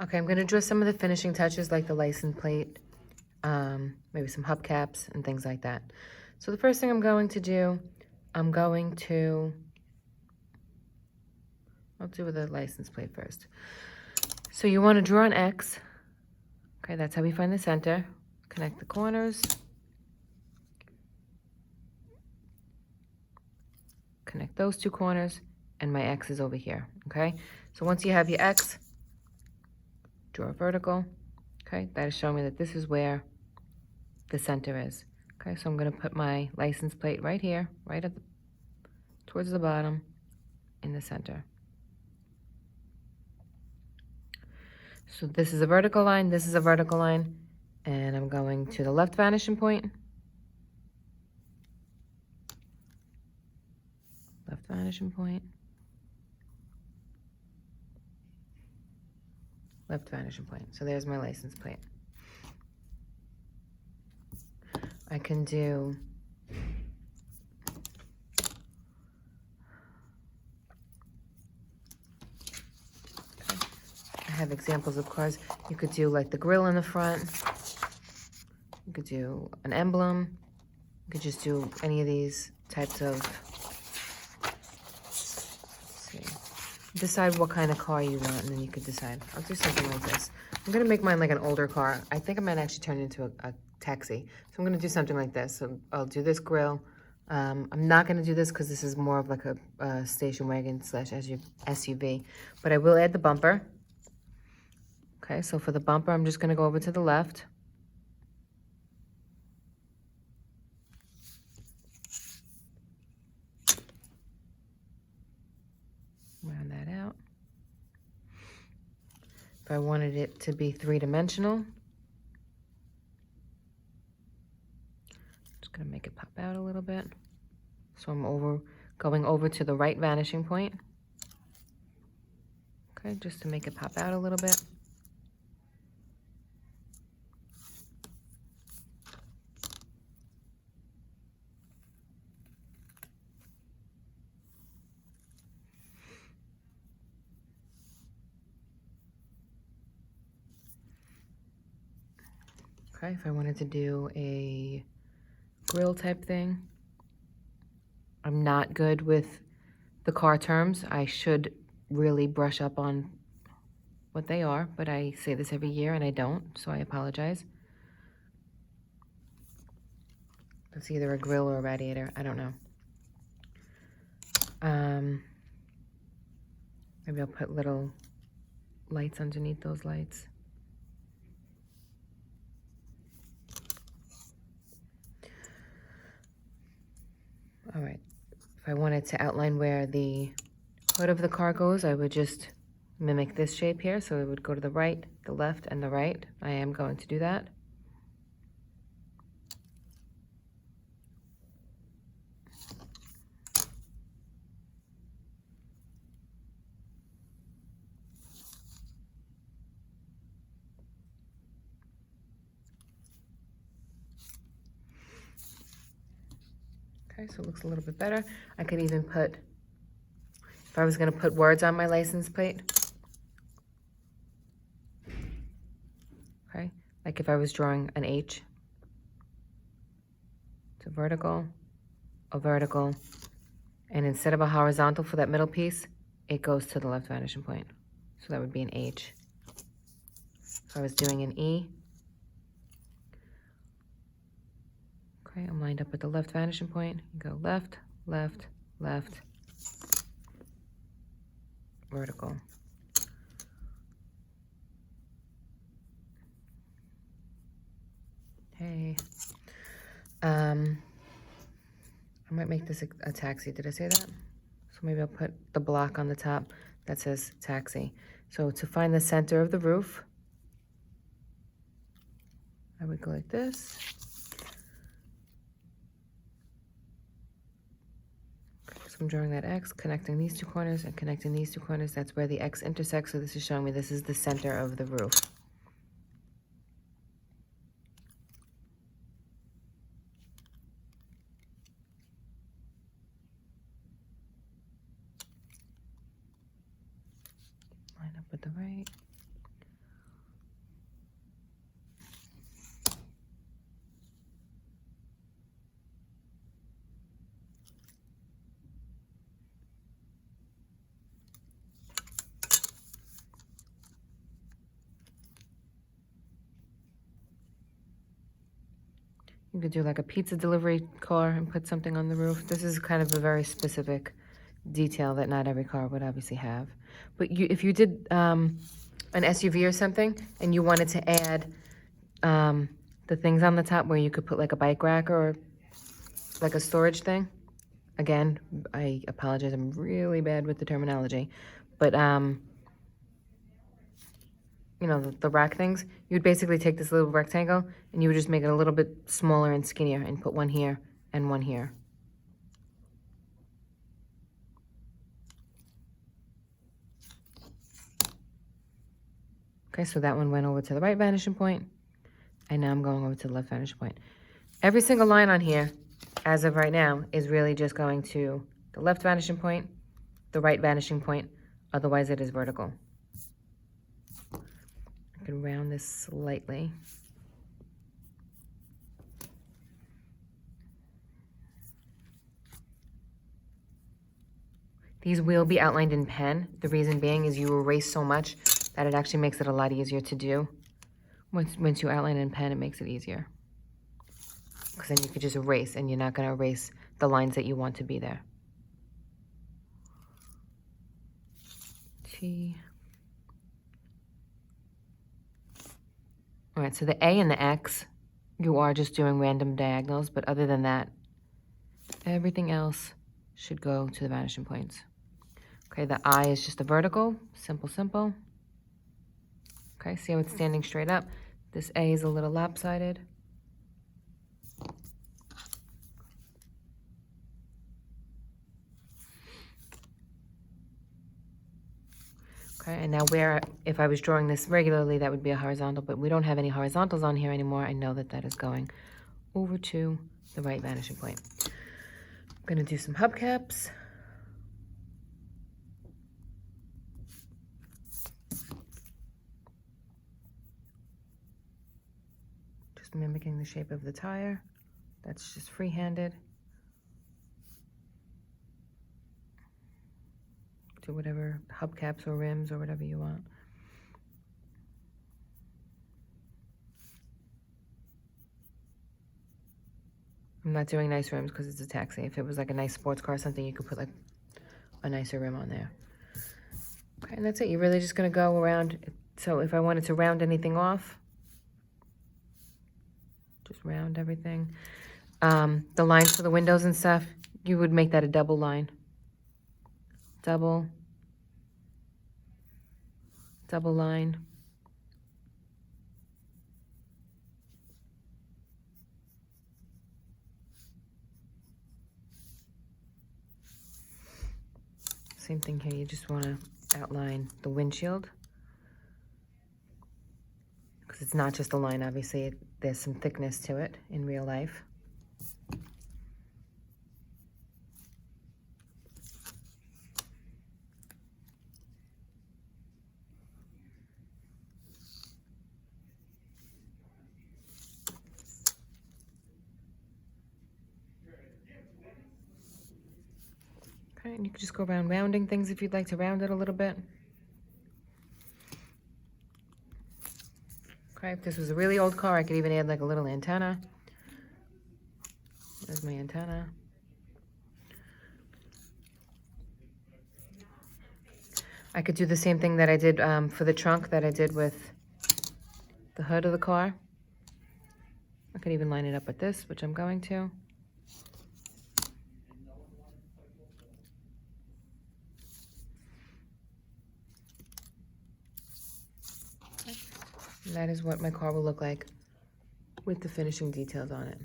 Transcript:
Okay, I'm gonna draw some of the finishing touches like the license plate, maybe some hubcaps and things like that. So the first thing I'm going to do, I'll do with the license plate first. So you wanna draw an X. Okay, that's how we find the center. Connect the corners. Connect those two corners, and my X is over here, okay? So once you have your X, draw a vertical, okay? That is showing me that this is where the center is. Okay, so I'm gonna put my license plate right here, right at the, towards the bottom, in the center. So this is a vertical line, this is a vertical line, and I'm going to the left vanishing point. Left vanishing point. Left vanishing point. So there's my license plate. I can do I have examples of cars. You could do like the grill in the front. You could do an emblem. You could just do any of these types of, let's see. Decide what kind of car you want, and then you could decide. I'll do something like this. I'm gonna make mine like an older car. I think I might actually turn it into a taxi. So I'm gonna do something like this. So I'll do this grill. I'm not gonna do this because this is more of like a station wagon slash SUV, but I will add the bumper. Okay, so for the bumper, I'm just gonna go over to the left. Round that out. If I wanted it to be three-dimensional, just gonna make it pop out a little bit. So I'm going over to the right vanishing point. Okay, just to make it pop out a little bit. Okay, if I wanted to do a grill type thing, I'm not good with the car terms. I should really brush up on what they are, but I say this every year and I don't, so I apologize. It's either a grill or a radiator, I don't know. Maybe I'll put little lights underneath those lights. All right, if I wanted to outline where the hood of the car goes, I would just mimic this shape here. So it would go to the right, the left, and the right. I am going to do that. Okay, so it looks a little bit better. I could even put, if I was gonna put words on my license plate, okay, like if I was drawing an H, it's a vertical, and instead of a horizontal for that middle piece, it goes to the left vanishing point. So that would be an H. If I was doing an E, okay, I'm lined up at the left vanishing point. You go left, left, left, vertical. Hey. I might make this a taxi. Did I say that? So maybe I'll put the block on the top that says taxi. So to find the center of the roof, I would go like this. So I'm drawing that X, connecting these two corners and connecting these two corners. That's where the X intersects. So this is showing me this is the center of the roof. Line up with the right. You could do like a pizza delivery car and put something on the roof. This is kind of a very specific detail that not every car would obviously have. But if you did an SUV or something and you wanted to add the things on the top where you could put like a bike rack or like a storage thing. Again, I apologize, I'm really bad with the terminology. But, you know, the rack things, you would basically take this little rectangle and you would just make it a little bit smaller and skinnier and put one here and one here. Okay, so that one went over to the right vanishing point, and now I'm going over to the left vanishing point. Every single line on here, as of right now, is really just going to the left vanishing point, the right vanishing point, otherwise it is vertical. I can round this slightly. These will be outlined in pen. The reason being is you erase so much that it actually makes it a lot easier to do. Once you outline in pen, it makes it easier. Because then you could just erase, and you're not going to erase the lines that you want to be there. T. All right, so the A and the X, you are just doing random diagonals, but other than that, everything else should go to the vanishing points. Okay, the I is just a vertical, simple, simple. Okay, see how it's standing straight up? This A is a little lopsided. Okay, and now if I was drawing this regularly, that would be a horizontal, but we don't have any horizontals on here anymore. I know that that is going over to the right vanishing point. I'm gonna do some hubcaps. Just mimicking the shape of the tire. That's just free-handed. Do whatever hubcaps or rims or whatever you want. I'm not doing nice rims because it's a taxi. If it was like a nice sports car or something, you could put like a nicer rim on there. Okay, and that's it. You're really just gonna go around. So if I wanted to round anything off, just round everything. The lines for the windows and stuff, you would make that a double line. Double line. Same thing here, you just want to outline the windshield. Because it's not just a line, obviously, there's some thickness to it in real life. Okay, and you can just go around rounding things if you'd like to round it a little bit. Okay, if this was a really old car, I could even add like a little antenna. There's my antenna. I could do the same thing that I did for the trunk that I did with the hood of the car. I could even line it up with this, which I'm going to. And that is what my car will look like with the finishing details on it.